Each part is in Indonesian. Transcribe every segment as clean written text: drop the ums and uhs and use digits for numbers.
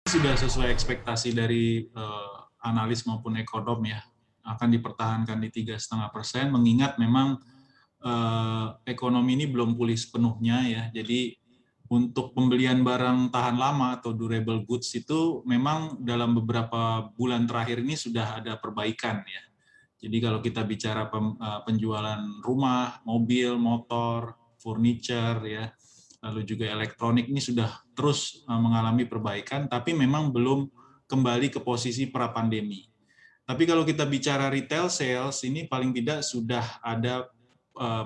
Sudah sesuai ekspektasi dari analis maupun ekonom ya, akan dipertahankan di 3,5%, mengingat memang ekonomi ini belum pulih sepenuhnya ya. Jadi untuk pembelian barang tahan lama atau durable goods itu memang dalam beberapa bulan terakhir ini sudah ada perbaikan ya. Jadi kalau kita bicara penjualan rumah, mobil, motor, furniture ya, lalu juga elektronik ini sudah terus mengalami perbaikan, tapi memang belum kembali ke posisi pra-pandemi. Tapi kalau kita bicara retail sales, ini paling tidak sudah ada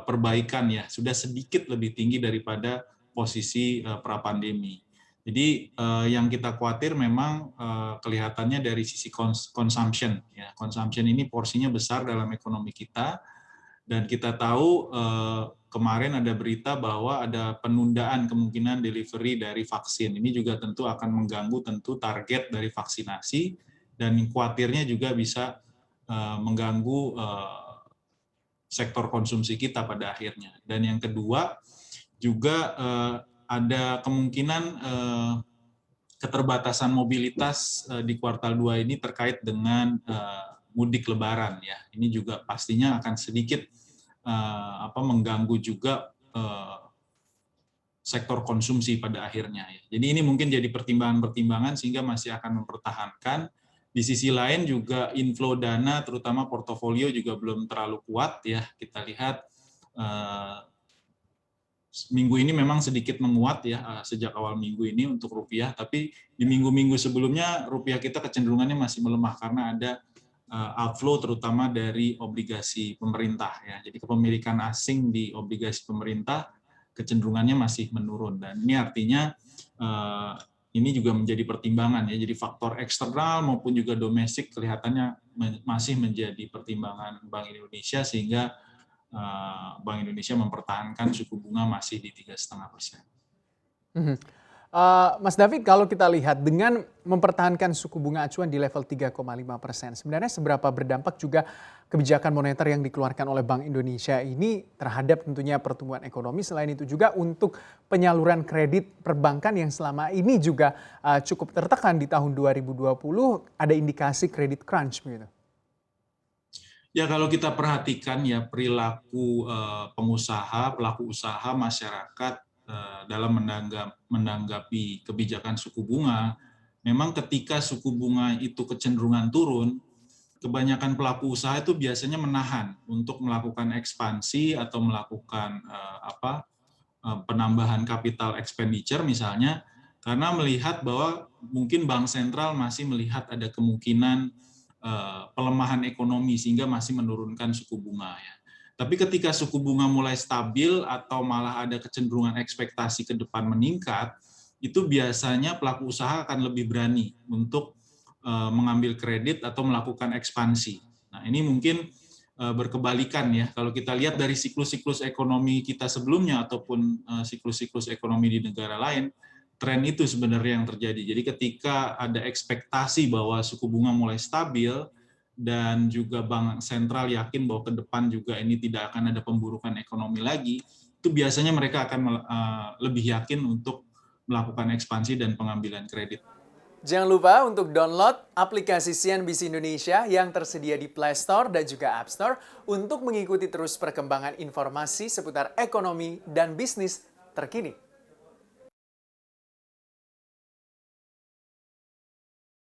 perbaikan ya, sudah sedikit lebih tinggi daripada posisi pra-pandemi. Jadi yang kita khawatir memang kelihatannya dari sisi consumption. Ya, consumption ini porsinya besar dalam ekonomi kita, dan kita tahu kemarin ada berita bahwa ada penundaan kemungkinan delivery dari vaksin. Ini juga tentu akan mengganggu tentu target dari vaksinasi, dan khawatirnya juga bisa mengganggu sektor konsumsi kita pada akhirnya. Dan yang kedua juga ada kemungkinan keterbatasan mobilitas di kuartal 2 ini terkait dengan mudik lebaran ya. Ini juga pastinya akan sedikit mengganggu juga sektor konsumsi pada akhirnya ya. Jadi ini mungkin jadi pertimbangan-pertimbangan sehingga masih akan mempertahankan. Di sisi lain juga inflow dana terutama portofolio juga belum terlalu kuat ya. Kita lihat minggu ini memang sedikit menguat ya sejak awal minggu ini untuk rupiah, tapi di minggu-minggu sebelumnya rupiah kita kecenderungannya masih melemah karena ada outflow terutama dari obligasi pemerintah ya. Jadi kepemilikan asing di obligasi pemerintah kecenderungannya masih menurun, dan ini artinya ini juga menjadi pertimbangan ya. Jadi faktor eksternal maupun juga domestik kelihatannya masih menjadi pertimbangan Bank Indonesia, sehingga Bank Indonesia mempertahankan suku bunga masih di 3,5%. Mhm. Mas David, kalau kita lihat dengan mempertahankan suku bunga acuan di level 3,5%, sebenarnya seberapa berdampak juga kebijakan moneter yang dikeluarkan oleh Bank Indonesia ini terhadap tentunya pertumbuhan ekonomi, selain itu juga untuk penyaluran kredit perbankan yang selama ini juga cukup tertekan di tahun 2020, ada indikasi kredit crunch begitu. Ya, kalau kita perhatikan ya perilaku pengusaha, pelaku usaha, masyarakat dalam menanggapi kebijakan suku bunga, memang ketika suku bunga itu kecenderungan turun, kebanyakan pelaku usaha itu biasanya menahan untuk melakukan ekspansi atau melakukan penambahan capital expenditure misalnya, karena melihat bahwa mungkin bank sentral masih melihat ada kemungkinan pelemahan ekonomi sehingga masih menurunkan suku bunga ya. Tapi ketika suku bunga mulai stabil atau malah ada kecenderungan ekspektasi ke depan meningkat, itu biasanya pelaku usaha akan lebih berani untuk mengambil kredit atau melakukan ekspansi. Nah, ini mungkin berkebalikan ya. Kalau kita lihat dari siklus-siklus ekonomi kita sebelumnya ataupun siklus-siklus ekonomi di negara lain, tren itu sebenarnya yang terjadi. Jadi ketika ada ekspektasi bahwa suku bunga mulai stabil dan juga bank sentral yakin bahwa ke depan juga ini tidak akan ada pemburukan ekonomi lagi, itu biasanya mereka akan lebih yakin untuk melakukan ekspansi dan pengambilan kredit. Jangan lupa untuk download aplikasi CNBC Indonesia yang tersedia di Play Store dan juga App Store untuk mengikuti terus perkembangan informasi seputar ekonomi dan bisnis terkini.